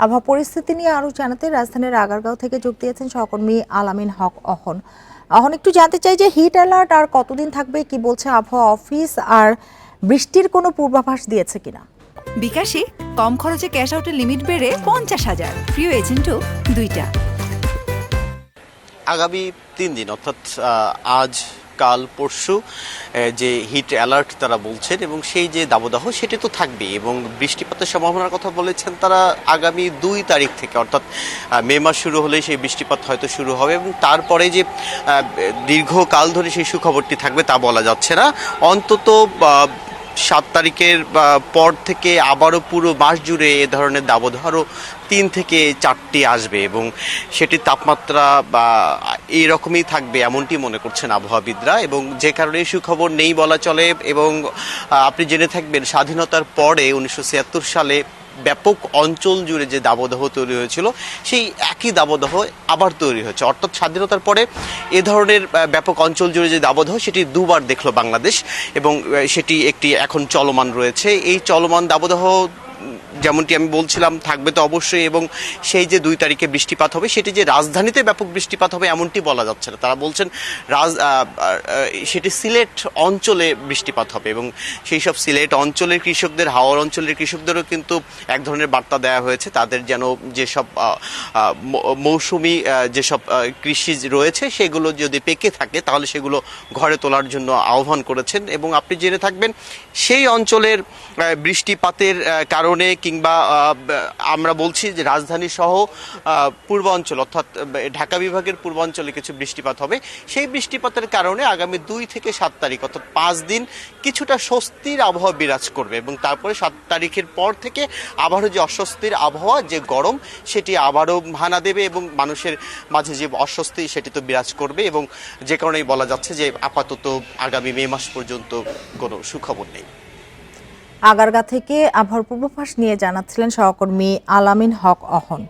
আবহাওয়া পরিস্থিতি নিয়ে আরো জানাতে রাজধানীর আগারগাঁও থেকে যোগ দিয়েছেন সহকর্মী আলামিন হক অহন। অহন, একটু জানতে চাই যে হিট অ্যালার্ট আর কতদিন থাকবে, কি বলছে আবহাওয়া অফিস, আর বৃষ্টির কোনো পূর্বাভাস দিয়েছে কিনা? বিকাশে কম খরচে ক্যাশ আউটের লিমিট বেড়ে 50,000, প্রিয় এজেন্টও 2টা। আগামী 3 দিন অর্থাৎ আজ কাল পরশু যে হিট অ্যালার্ট তারা বলছেন এবং সেই যে দাবদাহ সেটি তো থাকবে এবং বৃষ্টিপাতের সম্ভাবনার কথা বলেছেন তারা আগামী 2 তারিখ থেকে, অর্থাৎ মে মাস শুরু হলে সেই বৃষ্টিপাত হয়তো শুরু হবে এবং তারপরে যে দীর্ঘকাল ধরে সেই সুখবরটি থাকবে তা বলা যাচ্ছে না। অন্তত 7 তারিখের পর থেকে আবারও পুরো মাস জুড়ে এ ধরনের দাবদাহ আরও 3 থেকে 4টি আসবে এবং সেটির তাপমাত্রা এরকমই থাকবে এমনটি মনে করছেন আবহাওয়াবিদরা, এবং যে কারণে সুখবর নেই বলা চলে। এবং আপনি জেনে থাকবেন স্বাধীনতার পরে 1976 সালে ব্যাপক অঞ্চল জুড়ে যে দাবদাহ তৈরি হয়েছিল সেই একই দাবদাহ আবার তৈরি হয়েছে, অর্থাৎ স্বাধীনতার পরে এ ধরনের ব্যাপক অঞ্চল জুড়ে যে দাবদাহ সেটি দুবার দেখলো বাংলাদেশ এবং সেটি একটি এখন চলমান রয়েছে। এই চলমান দাবদাহ যেমনটি আমি বলছিলাম থাকবে তো অবশ্যই, এবং সেই যে 2 তারিখে বৃষ্টিপাত হবে সেটি যে রাজধানীতে ব্যাপক বৃষ্টিপাত হবে এমনটি বলা যাচ্ছে না। তারা বলছেন সেটি সিলেট অঞ্চলে বৃষ্টিপাত হবে এবং সেই সব সিলেট অঞ্চলের কৃষকদের, হাওড় অঞ্চলের কৃষকদেরও কিন্তু এক ধরনের বার্তা দেওয়া হয়েছে, তাদের যেন যেসব মৌসুমি যেসব কৃষি রয়েছে সেগুলো যদি পেকে থাকে তাহলে সেগুলো ঘরে তোলার জন্য আহ্বান করেছেন। এবং আপনি জেনে থাকবেন সেই অঞ্চলের বৃষ্টিপাতের কারণে কিংবা আমরা বলছি যে রাজধানী সহ পূর্বাঞ্চল অর্থাৎ ঢাকা বিভাগের পূর্বাঞ্চলে কিছু বৃষ্টিপাত হবে। সেই বৃষ্টিপাতের কারণে আগামী 2 থেকে 7 তারিখ অর্থাৎ 5 দিন কিছুটা স্বস্তির আবহাওয়া বিরাজ করবে এবং তারপরে 7 তারিখের পর থেকে আবারও যে অস্বস্তির আবহাওয়া, যে গরম সেটি আবারও হানা দেবে এবং মানুষের মাঝে যে অস্বস্তি সেটি তো বিরাজ করবে এবং যে কারণেই বলা যাচ্ছে যে আপাতত আগামী মে মাস পর্যন্ত কোনো সুখবর নেই। আগারগাঁ থেকে আবহাওয়ার পূর্বাভাস নিয়ে জানাচ্ছিলেন সহকর্মী আলামিন হক অহন।